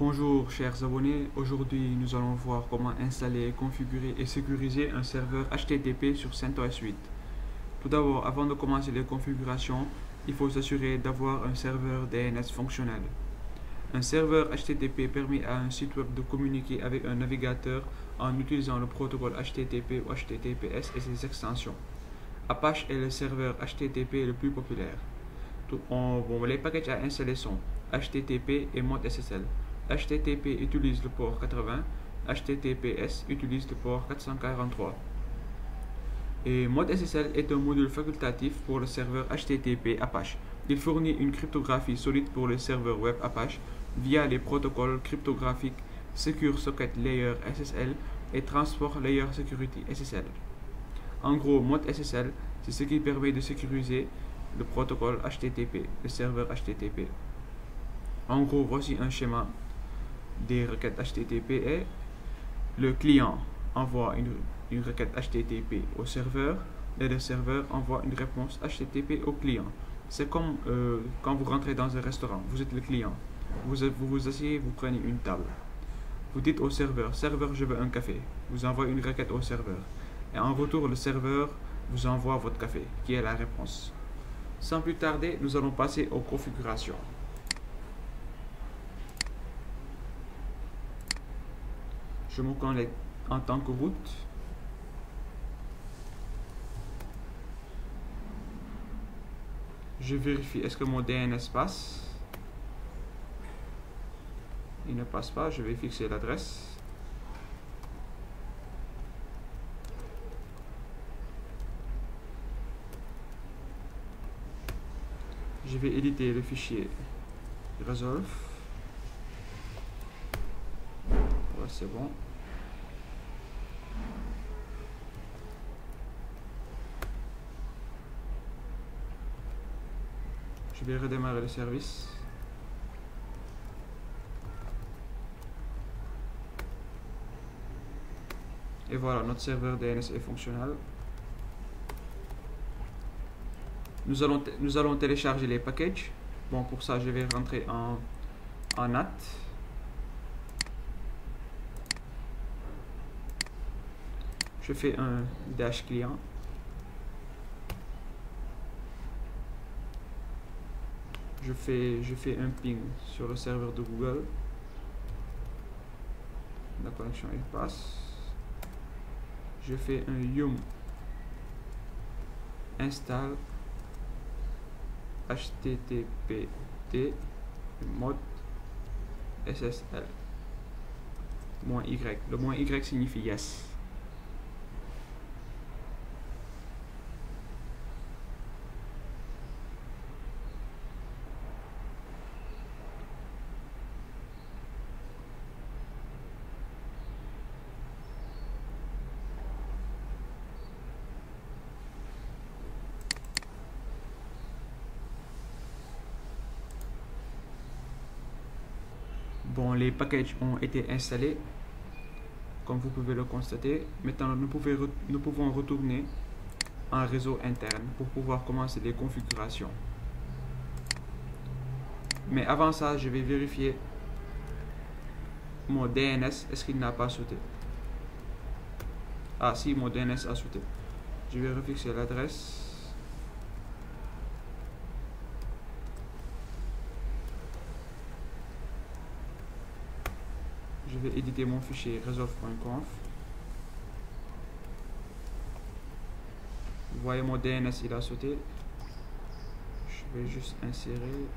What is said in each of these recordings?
Bonjour chers abonnés, aujourd'hui nous allons voir comment installer, configurer et sécuriser un serveur HTTP sur CentOS 8. Tout d'abord, avant de commencer les configurations, il faut s'assurer d'avoir un serveur DNS fonctionnel. Un serveur HTTP permet à un site web de communiquer avec un navigateur en utilisant le protocole HTTP ou HTTPS et ses extensions. Apache est le serveur HTTP le plus populaire. Les packages à installer sont HTTP et mode SSL. HTTP utilise le port 80, HTTPS utilise le port 443. Et mode SSL est un module facultatif pour le serveur HTTP Apache. Il fournit une cryptographie solide pour le serveur web Apache via les protocoles cryptographiques Secure Socket Layer SSL et Transport Layer Security SSL. En gros, mode SSL, c'est ce qui permet de sécuriser le protocole HTTP, le serveur HTTP. En gros, voici un schéma des requêtes HTTP et le client envoie une requête HTTP au serveur et le serveur envoie une réponse HTTP au client. C'est comme quand vous rentrez dans un restaurant, vous êtes le client, vous asseyez, vous prenez une table. Vous dites au serveur, je veux un café. Vous envoyez une requête au serveur. Et en retour, le serveur vous envoie votre café, qui est la réponse. Sans plus tarder, nous allons passer aux configurations. Je me connecte en tant que route. Je vérifie est-ce que mon DNS passe. Il ne passe pas, je vais fixer l'adresse. Je vais éditer le fichier resolve. Ouais, c'est bon. Je vais redémarrer le service. Et voilà, notre serveur DNS est fonctionnel. Nous allons télécharger les packages. Bon, pour ça, je vais rentrer en NAT. Je fais un dash client. Je fais un ping sur le serveur de Google. La connexion elle passe. Je fais un yum install httpd mode SSL -y. Le -y signifie yes. Bon, les packages ont été installés, comme vous pouvez le constater. Maintenant, nous pouvons retourner en réseau interne pour pouvoir commencer les configurations. Mais avant ça, je vais vérifier mon DNS, est-ce qu'il n'a pas sauté? Ah si, mon DNS a sauté. Je vais refixer l'adresse. Je vais éditer mon fichier resolve.conf. Vous voyez mon DNS, il a sauté. Je vais juste insérer.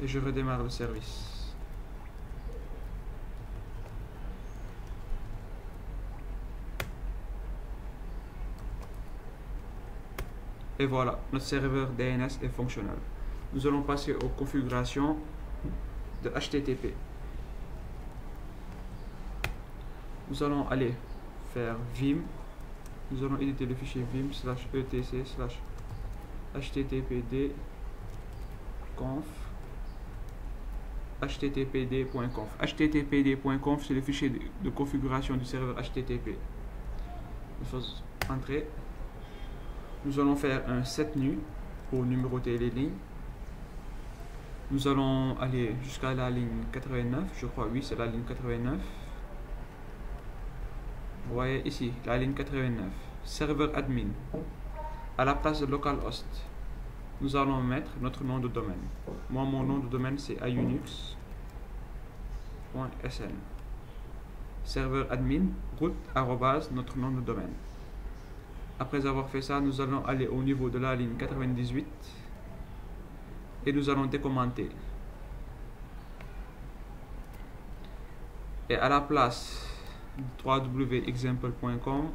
Et je redémarre le service. Et voilà, notre serveur DNS est fonctionnel. Nous allons passer aux configurations de HTTP. Nous allons aller faire vim. Nous allons éditer le fichier vim/etc/httpd conf httpd.conf. httpd.conf, c'est le fichier de configuration du serveur HTTP. Il faut entrer. Nous allons faire un set nu pour numéroter les lignes. Nous allons aller jusqu'à la ligne 89, je crois, oui, c'est la ligne 89. Vous voyez ici, la ligne 89. Serveur admin. À la place de localhost, nous allons mettre notre nom de domaine. Moi, mon nom de domaine, c'est iunix.sn. Serveur admin, route, arrobase, notre nom de domaine. Après avoir fait ça, nous allons aller au niveau de la ligne 98 et nous allons décommenter. Et à la place www.example.com,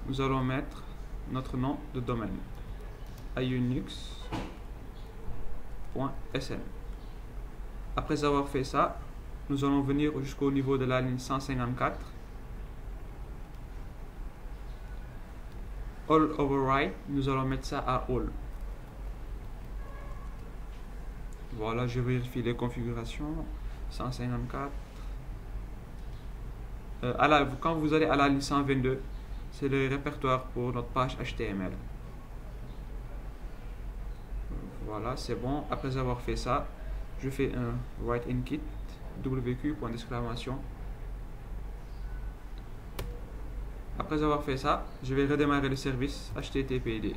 nous allons mettre notre nom de domaine, iunix.sn. Après avoir fait ça, nous allons venir jusqu'au niveau de la ligne 154. All override, nous allons mettre ça à all. Voilà, je vérifie les configurations. 154. Quand vous allez à la ligne 122, c'est le répertoire pour notre page HTML. Voilà, c'est bon. Après avoir fait ça, je fais un write in kit wq point d'exclamation. Après avoir fait ça, je vais redémarrer le service HTTPD.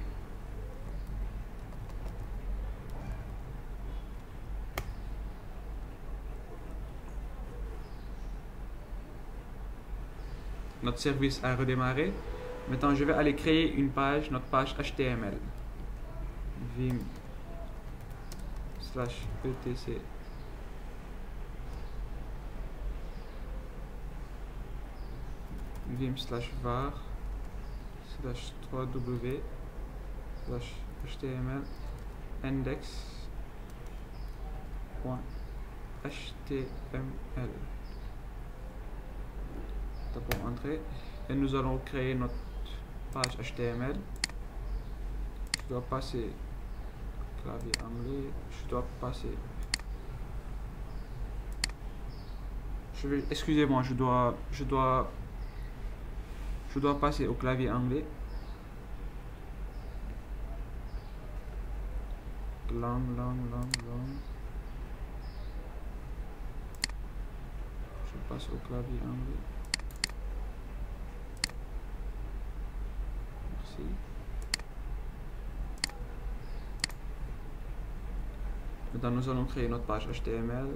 Notre service a redémarré. Maintenant, je vais aller créer une page, notre page HTML. Vim/etc. vim/var/3w/html index.html. Tapons entrée et nous allons créer notre page HTML. Je dois passer clavier anglais. Excusez-moi, je dois passer au clavier anglais. Lang. Je passe au clavier anglais. Merci. Maintenant, nous allons créer notre page HTML.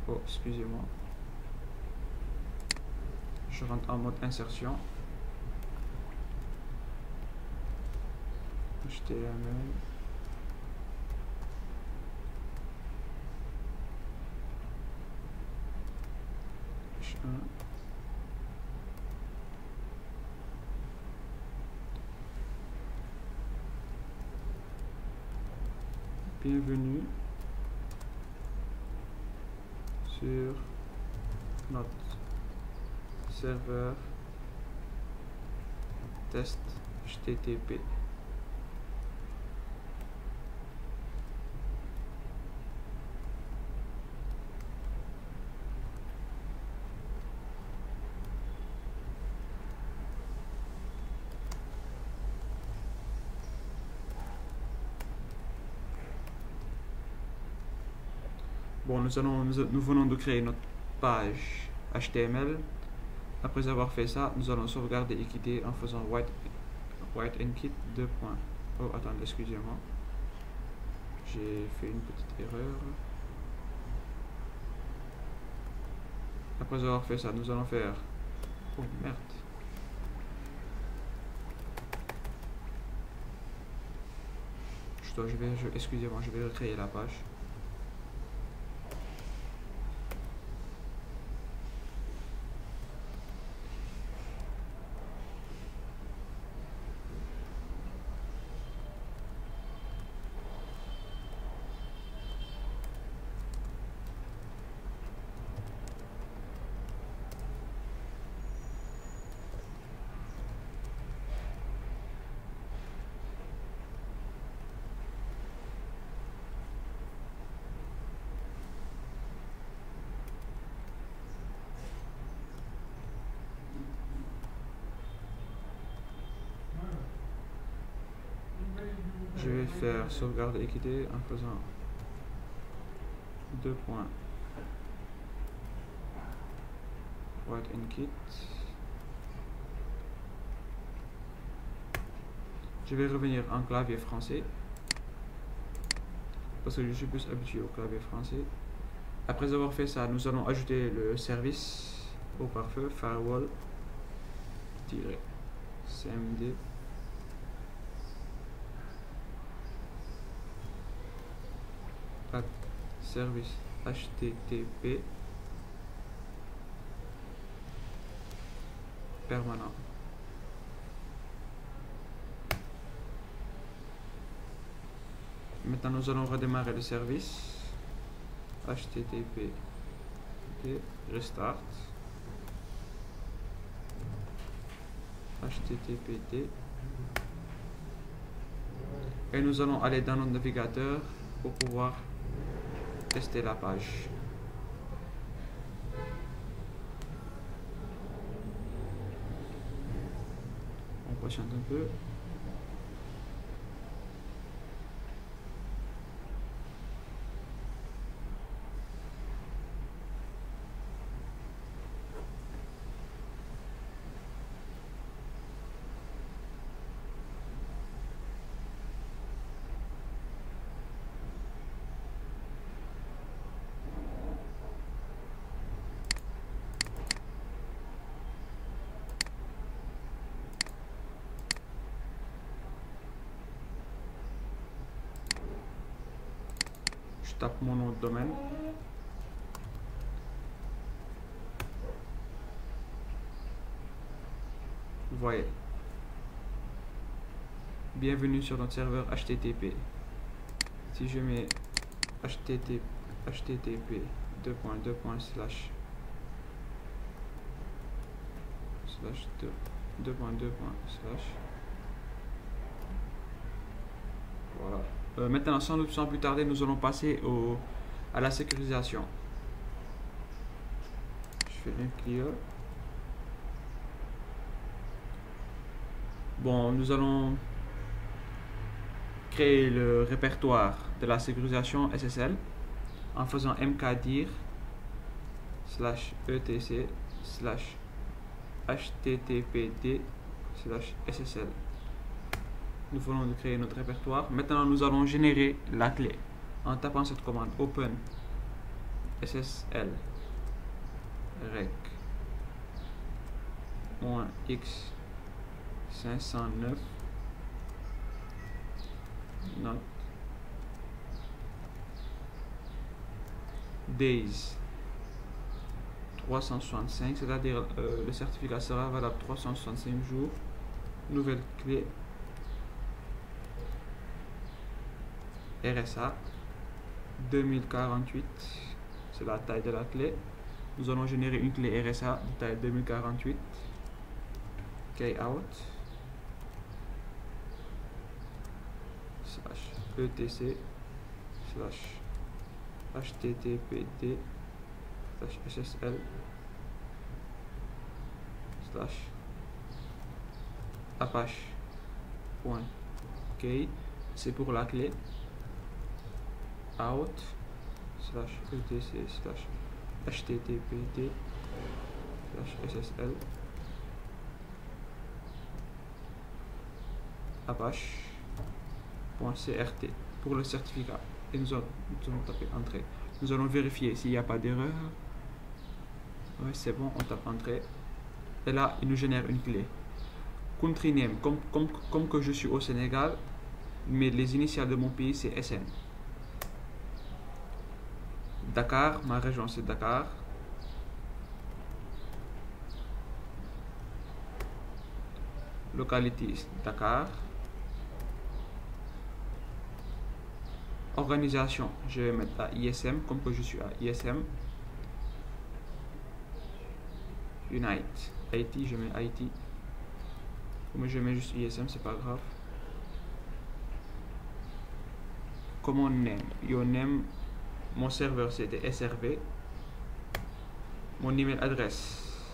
Oh, excusez-moi. Je rentre en mode insertion. HTML. H1. Bienvenue sur notre serveur test HTTP. Bon, nous venons de créer notre page HTML. Après avoir fait ça, nous allons sauvegarder et quitter en faisant write in kit 2. Oh, attendez, excusez-moi. J'ai fait une petite erreur. Après avoir fait ça, nous allons faire... Oh, merde. Excusez-moi, je vais recréer la page. Je vais faire sauvegarde équité en faisant 2 points write and kit. Je vais revenir en clavier français parce que je suis plus habitué au clavier français. Après avoir fait ça, nous allons ajouter le service au pare-feu firewall-cmd service HTTP permanent. Maintenant, nous allons redémarrer le service HTTP restart HTTPD et nous allons aller dans notre navigateur pour pouvoir tester la page. On patiente un peu. Je tape mon nom de domaine. Vous voyez. Bienvenue sur notre serveur HTTP. Si je mets http 2.2. Voilà. Maintenant, sans plus tarder, nous allons passer à la sécurisation. Je fais un clear. Bon, nous allons créer le répertoire de la sécurisation SSL en faisant mkdir /etc /httpd /ssl. Nous venons de créer notre répertoire. Maintenant, nous allons générer la clé en tapant cette commande open /ssl rec-x 509 not days 365, c'est-à-dire le certificat sera valable 365 jours. Nouvelle clé RSA 2048, c'est la taille de la clé. Nous allons générer une clé RSA de taille 2048 kout /etc /httpd /ssl /apache.key, c'est pour la clé out /etc /httpd /ssl apache.crt pour le certificat et nous allons taper entrée. Nous allons vérifier s'il n'y a pas d'erreur. Oui, c'est bon, on tape entrée et là il nous génère une clé. Country name, comme que je suis au Sénégal, mais les initiales de mon pays c'est SN. Dakar, ma région c'est Dakar. Localité Dakar. Organisation, je vais mettre à ISM, comme que je suis à ISM. Unite, IT, je mets IT. Moi je mets juste ISM, c'est pas grave. Common name, your name, mon serveur c'était SRV. Mon email adresse,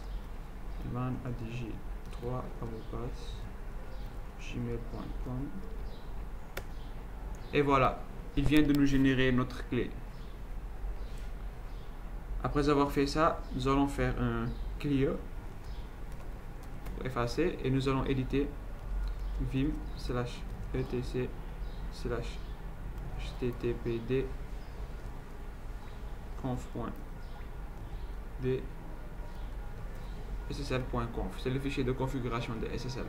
ivanadj3@gmail.com. Et voilà, il vient de nous générer notre clé. Après avoir fait ça, nous allons faire un clear pour effacer et nous allons éditer vim/etc/httpd conf.d ssl.conf. C'est le fichier de configuration de SSL.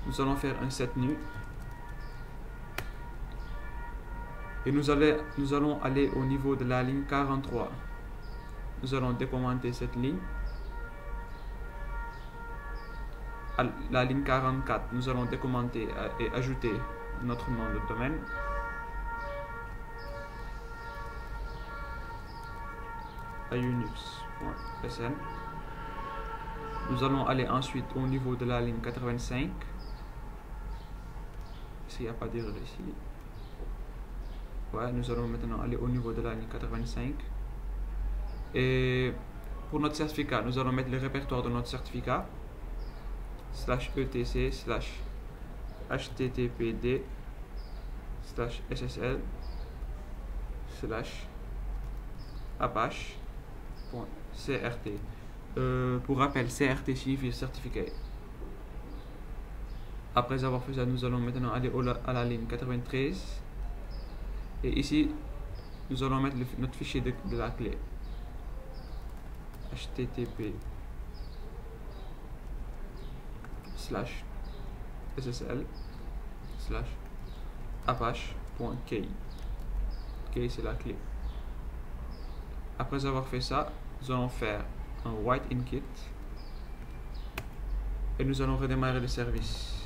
Nous allons faire un set new et nous allons aller au niveau de la ligne 43. Nous allons décommenter cette ligne. À la ligne 44, nous allons décommenter et ajouter notre nom de domaine. unix.sn. Nous allons aller ensuite au niveau de la ligne 85. S'il n'y a pas d'erreur ici. Ouais, nous allons maintenant aller au niveau de la ligne 85. Et pour notre certificat, nous allons mettre le répertoire de notre certificat /httpd/https/apache.crt. Pour rappel, CRT signifie certificat. Après avoir fait ça, nous allons maintenant aller à la ligne 93. Et ici, nous allons mettre notre fichier de la clé. http://ssl/apache.key. Key, c'est la clé. Après avoir fait ça, nous allons faire un write in kit et nous allons redémarrer le service.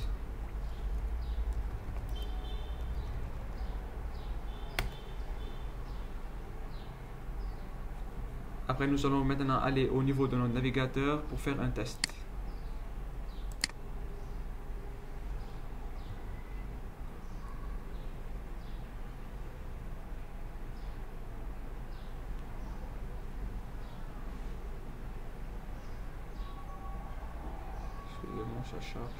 Après, nous allons maintenant aller au niveau de notre navigateur pour faire un test. Excusez-moi, ça charge.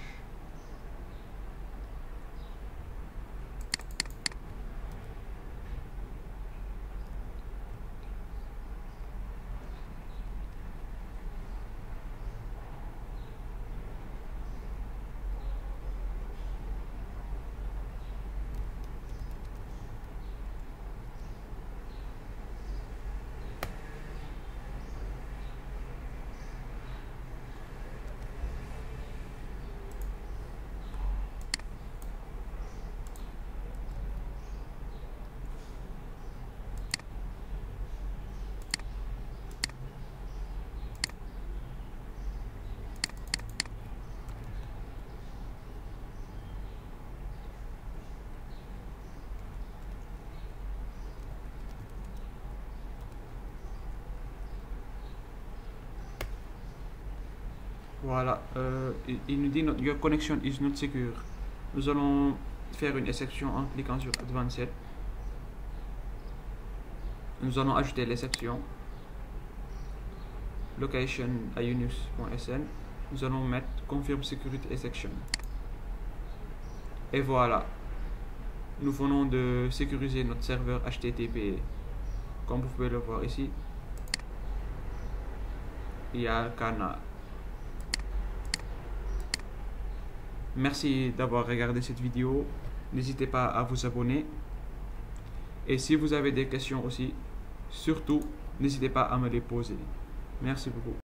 Voilà, il nous dit your connection is not secure. Nous allons faire une exception en cliquant sur Advanced. Nous allons ajouter l'exception location à unix.sn. Nous allons mettre confirm security exception. Et voilà, nous venons de sécuriser notre serveur HTTP. Comme vous pouvez le voir ici, il y a un canal. Merci d'avoir regardé cette vidéo. N'hésitez pas à vous abonner. Et si vous avez des questions aussi, surtout, n'hésitez pas à me les poser. Merci beaucoup.